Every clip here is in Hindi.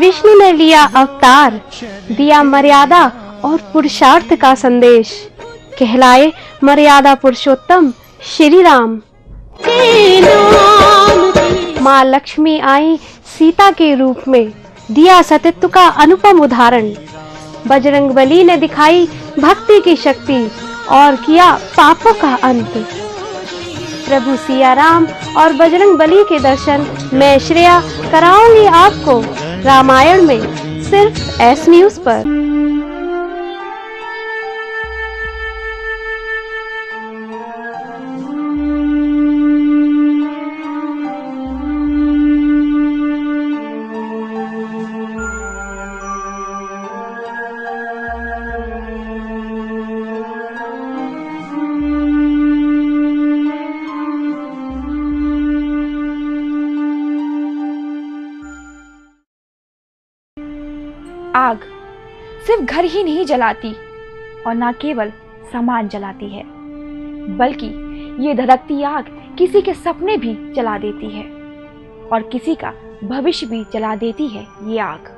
विष्णु ने लिया अवतार, दिया मर्यादा और पुरुषार्थ का संदेश, कहलाए मर्यादा पुरुषोत्तम श्री राम। माँ लक्ष्मी आई सीता के रूप में, दिया सत्यत्व का अनुपम उदाहरण। बजरंगबली ने दिखाई भक्ति की शक्ति और किया पापों का अंत। प्रभु सिया राम और बजरंगबली के दर्शन मैं श्रेया कराऊंगी आपको रामायण में, सिर्फ एस न्यूज़ पर। आग सिर्फ घर ही नहीं जलाती और ना केवल सामान जलाती है, बल्कि ये धधकती आग किसी के सपने भी जला देती है और किसी का भविष्य भी जला देती है ये आग।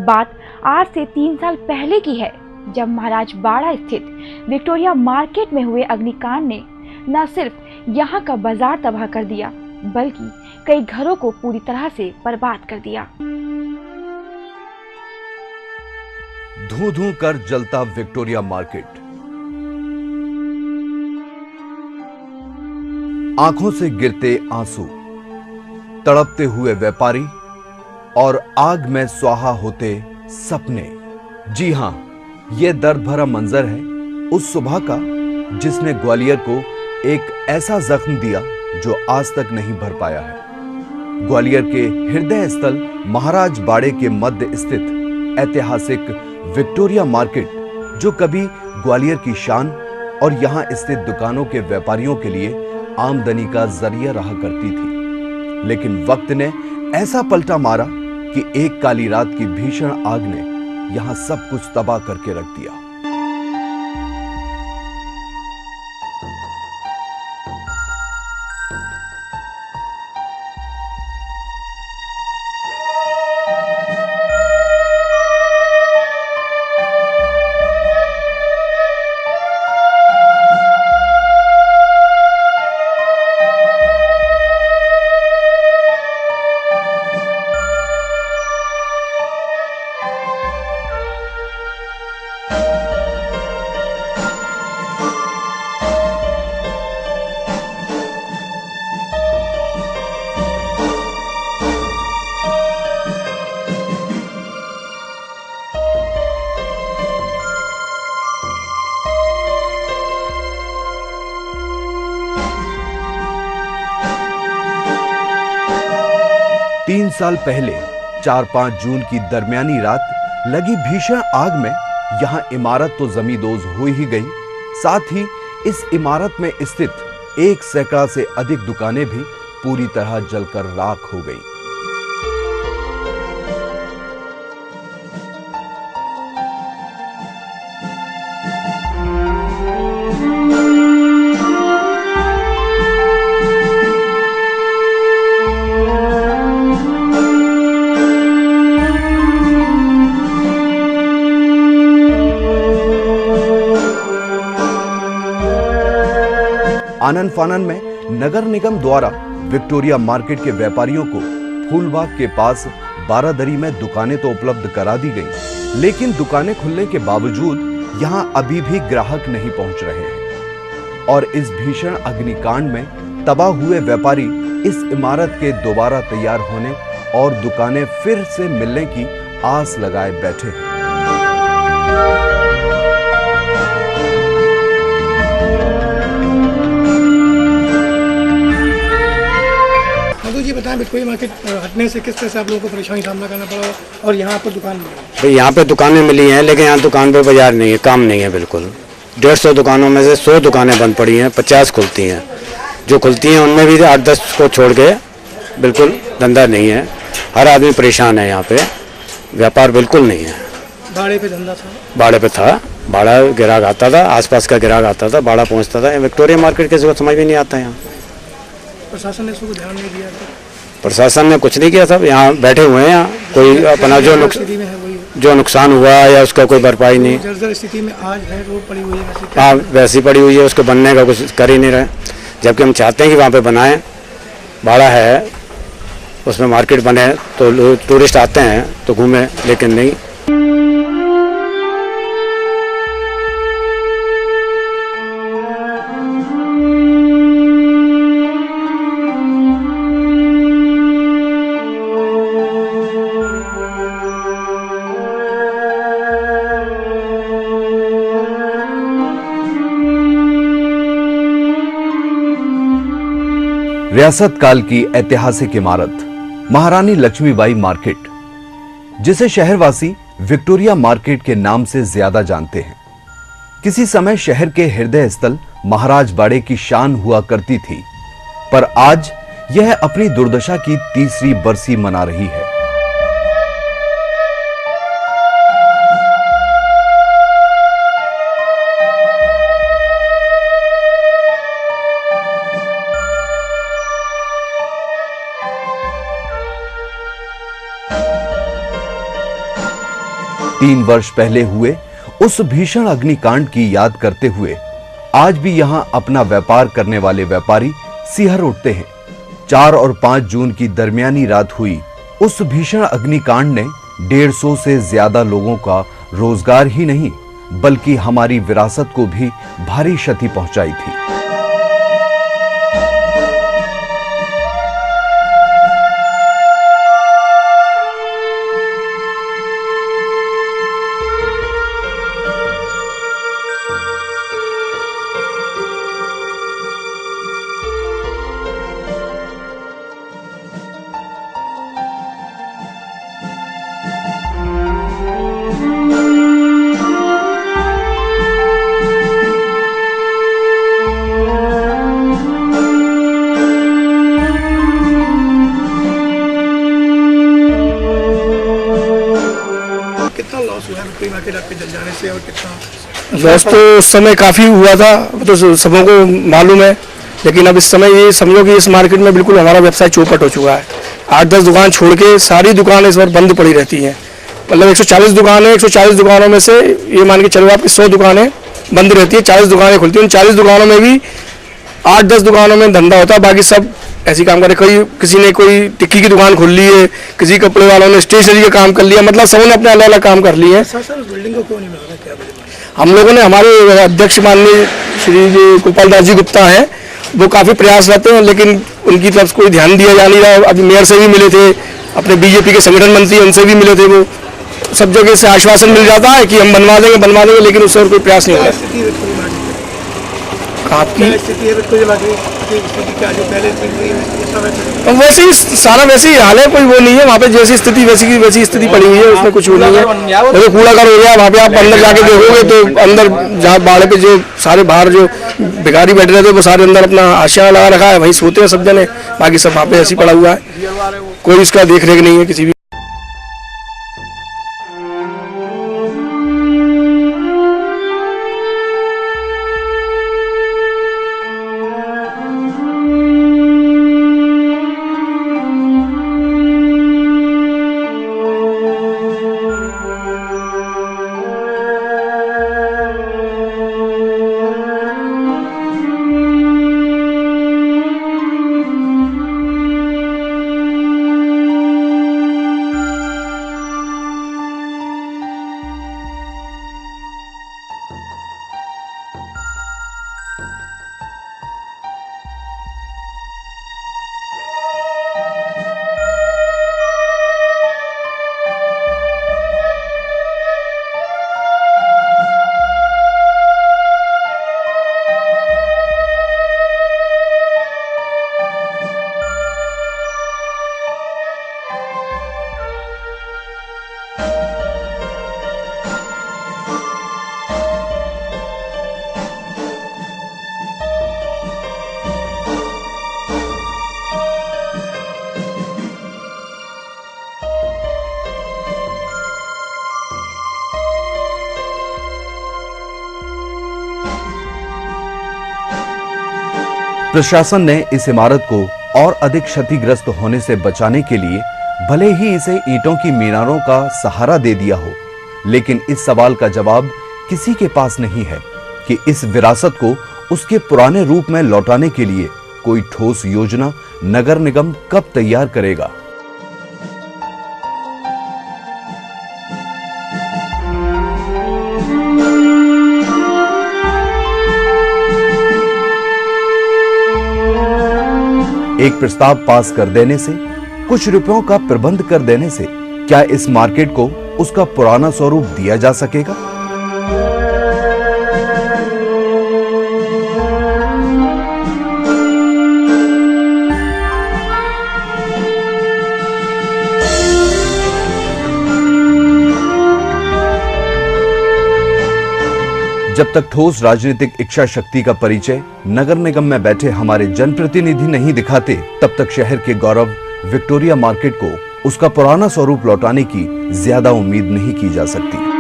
बात आज से 3 साल पहले की है, जब महाराज बाड़ा स्थित विक्टोरिया मार्केट में हुए अग्निकांड ने न सिर्फ यहाँ का बाजार तबाह कर दिया, बल्कि कई घरों को पूरी तरह से बर्बाद कर दिया। धू-धू कर जलता विक्टोरिया मार्केट, आंखों से गिरते आंसू, तड़पते हुए व्यापारी और आग में स्वाहा होते सपने। जी हां, यह दर्द भरा मंजर है उस सुबह का जिसने ग्वालियर को एक ऐसा जख्म दिया जो आज तक नहीं भर पाया है। ग्वालियर के हृदय स्थल महाराज बाड़े के मध्य स्थित ऐतिहासिक विक्टोरिया मार्केट, जो कभी ग्वालियर की शान और यहां स्थित दुकानों के व्यापारियों के लिए आमदनी का जरिया रहा करती थी, लेकिन वक्त ने ऐसा पलटा मारा कि एक काली रात की भीषण आग ने यहां सब कुछ तबाह करके रख दिया। तीन साल पहले 4-5 जून की दरमियानी रात लगी भीषण आग में यहां इमारत तो जमींदोज हो ही गई, साथ ही इस इमारत में स्थित 1 सैकड़ा से अधिक दुकानें भी पूरी तरह जलकर राख हो गई। आनन फानन में नगर निगम द्वारा विक्टोरिया मार्केट के व्यापारियों को फूलबाग के पास बारादरी में दुकानें तो उपलब्ध करा दी गई, लेकिन दुकानें खुलने के बावजूद यहां अभी भी ग्राहक नहीं पहुंच रहे हैं और इस भीषण अग्निकांड में तबाह हुए व्यापारी इस इमारत के दोबारा तैयार होने और दुकानें फिर से मिलने की आस लगाए बैठे हैं। जी बताएं, विक्टोरिया मार्केट हटने से किस तरह से आप लोगों को परेशानी सामना करना पड़ा और यहाँ पर दुकान मिली? यहाँ पे दुकानें मिली हैं, लेकिन यहाँ दुकान पे बाजार नहीं है, काम नहीं है बिल्कुल। 150 दुकानों में से 100 दुकानें बंद पड़ी हैं, 50 खुलती हैं। जो खुलती हैं उनमें भी 8-10 को छोड़ के बिल्कुल धंधा नहीं है। हर आदमी परेशान है, यहाँ पे व्यापार बिल्कुल नहीं है। भाड़े पे धंधा था? भाड़े पे था, भाड़ा ग्राहक आता था, आसपास का ग्राहक आता था, भाड़ा पहुँचता था। विक्टोरिया मार्केट किसी को समझ भी नहीं आता यहाँ। प्रशासन ने इसको ध्यान नहीं दिया? प्रशासन ने कुछ नहीं किया, सब यहाँ बैठे हुए हैं। यहाँ कोई अपना स्थिति में है वही है। जो नुकसान हुआ या उसका कोई भरपाई नहीं। जर्जर स्थिति में आज है, रोड पड़ी हुई है वैसे। हाँ, वैसी पड़ी हुई है, उसको बनने का कुछ कर ही नहीं रहे। जबकि हम चाहते हैं कि वहाँ पे बनाएं, भाड़ा है, उसमें मार्केट बने तो टूरिस्ट आते हैं तो घूमें, लेकिन नहीं। रियासत काल की ऐतिहासिक इमारत महारानी लक्ष्मीबाई मार्केट, जिसे शहरवासी विक्टोरिया मार्केट के नाम से ज्यादा जानते हैं, किसी समय शहर के हृदय स्थल महाराज बाड़े की शान हुआ करती थी, पर आज यह अपनी दुर्दशा की तीसरी बरसी मना रही है। तीन वर्ष पहले हुए उस भीषण अग्निकांड की याद करते हुए आज भी यहां अपना व्यापार करने वाले व्यापारी सिहर उठते हैं। 4 और 5 जून की दरमियानी रात हुई उस भीषण अग्निकांड ने 150 से ज्यादा लोगों का रोजगार ही नहीं बल्कि हमारी विरासत को भी भारी क्षति पहुंचाई थी। मार्केट आपके जल जाने से, और कितना लॉस तो उस समय काफ़ी हुआ था, तो सबों को मालूम है। लेकिन अब इस समय ये समझो कि इस मार्केट में बिल्कुल हमारा व्यवसाय चौपट हो चुका है। 8-10 दुकान छोड़ के सारी दुकानें इस बार बंद पड़ी रहती हैं। मतलब 140 दुकानें, 140 दुकानों में से ये मान के चलो आपकी 100 दुकानें बंद रहती है, 40 दुकानें खुलती हैं। उन 40 दुकानों में भी 8-10 दुकानों में धंधा होता है, बाकी सब ऐसी काम करे। किसी ने कोई टिक्की की दुकान खोल ली है, किसी कपड़े वालों ने स्टेशनरी का काम कर लिया, मतलब सबने अपने अलग अलग काम कर लिए हैं। सर उस बिल्डिंग को क्यों नहीं बना रहा, क्या वजह? हम लोगों ने, हमारे अध्यक्ष माननीय श्री गोपाल दास जी गुप्ता हैं, वो काफ़ी प्रयास रहते हैं, लेकिन उनकी तरफ से कोई ध्यान दिया जा नहीं रहा। अभी मेयर से भी मिले थे, अपने बीजेपी के संगठन मंत्री उनसे भी मिले थे। वो सब जगह से आश्वासन मिल जाता है कि हम बनवा देंगे, लेकिन उससे और कोई प्रयास नहीं हो रहा। वैसे ही सारा वैसे ही हाल है, कोई वो नहीं है वहाँ पे। जैसी स्थिति वैसी की वैसी स्थिति पड़ी हुई है, उसमें कुछ वो नहीं है। जैसे कूड़ा घर हो गया, वहाँ पे आप अंदर जाके देखोगे तो अंदर जहाँ बाड़े पे जो सारे बाहर जो भिखारी बैठे रहते हैं वो सारे अंदर अपना आशियाना लगा रखा है, वहीं सोते हैं सब जने। बाकी सब वहाँ पे ऐसे पड़ा हुआ है, कोई उसका देख रेख नहीं है किसी भी। प्रशासन ने इस इमारत को और अधिक क्षतिग्रस्त होने से बचाने के लिए भले ही इसे ईंटों की मीनारों का सहारा दे दिया हो, लेकिन इस सवाल का जवाब किसी के पास नहीं है कि इस विरासत को उसके पुराने रूप में लौटाने के लिए कोई ठोस योजना नगर निगम कब तैयार करेगा। एक प्रस्ताव पास कर देने से, कुछ रुपयों का प्रबंध कर देने से क्या इस मार्केट को उसका पुराना स्वरूप दिया जा सकेगा? जब तक ठोस राजनीतिक इच्छा शक्ति का परिचय नगर निगम में बैठे हमारे जनप्रतिनिधि नहीं दिखाते, तब तक शहर के गौरव विक्टोरिया मार्केट को उसका पुराना स्वरूप लौटाने की ज्यादा उम्मीद नहीं की जा सकती।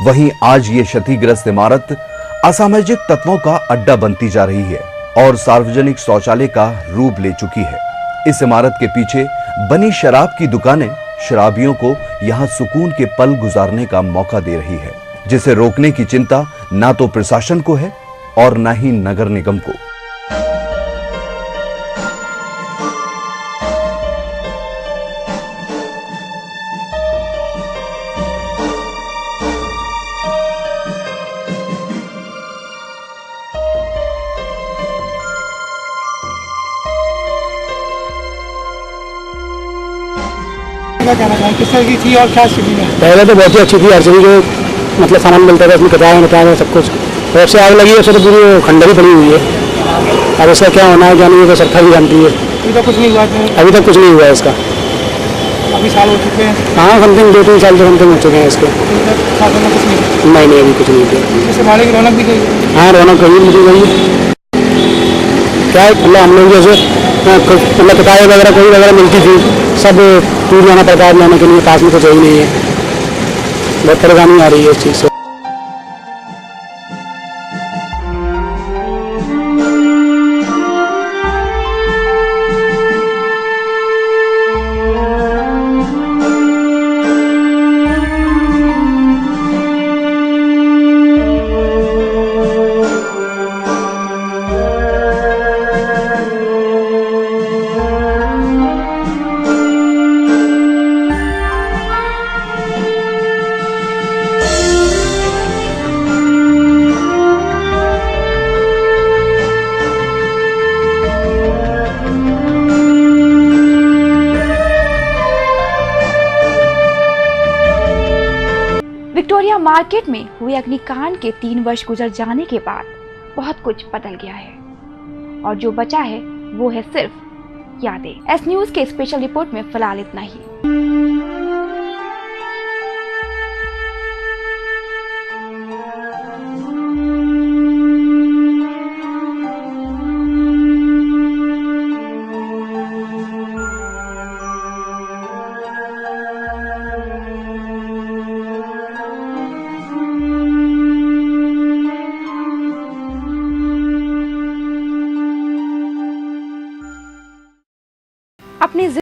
वहीं आज ये क्षतिग्रस्त इमारत असामाजिक तत्वों का अड्डा बनती जा रही है और सार्वजनिक शौचालय का रूप ले चुकी है। इस इमारत के पीछे बनी शराब की दुकानें शराबियों को यहां सुकून के पल गुजारने का मौका दे रही है, जिसे रोकने की चिंता ना तो प्रशासन को है और ना ही नगर निगम को। क्या कहना चाहें, किस तरह की थी और क्या स्थिति में? पहले तो बहुत ही अच्छी थी, आरसीबी जो मतलब सामान मिलता था उसमें किताबें सब कुछ, और से आग लगी है उससे तो पूरी खंडहर पड़ी हुई है। अब इसका क्या होना है क्या नहीं है तो सरकार भी जानती है। अभी तक कुछ नहीं हुआ है? अभी तक कुछ नहीं हुआ है इसका। अभी साल हो चुके हैं? हाँ, समथिंग 2-3 साल से समथिंग हो चुके हैं इसके। शासन में कुछ नहीं? नहीं, अभी कुछ नहीं किया। इससे भाड़े की रौनक भी गई? हाँ, रौनक गई मुझे गई। क्या है मतलब हम लोग जैसे मतलब किताबें वगैरह कोई वगैरह मिलती थी, सब दूर जाना पड़ता है लेने के लिए, पास में तो सही नहीं है। बहुत परेशानी आ रही है इस चीज़ से। विक्टोरिया मार्केट में हुए अग्निकांड के 3 वर्ष गुजर जाने के बाद बहुत कुछ बदल गया है और जो बचा है वो है सिर्फ यादें। एस न्यूज के स्पेशल रिपोर्ट में फिलहाल इतना ही। अपनी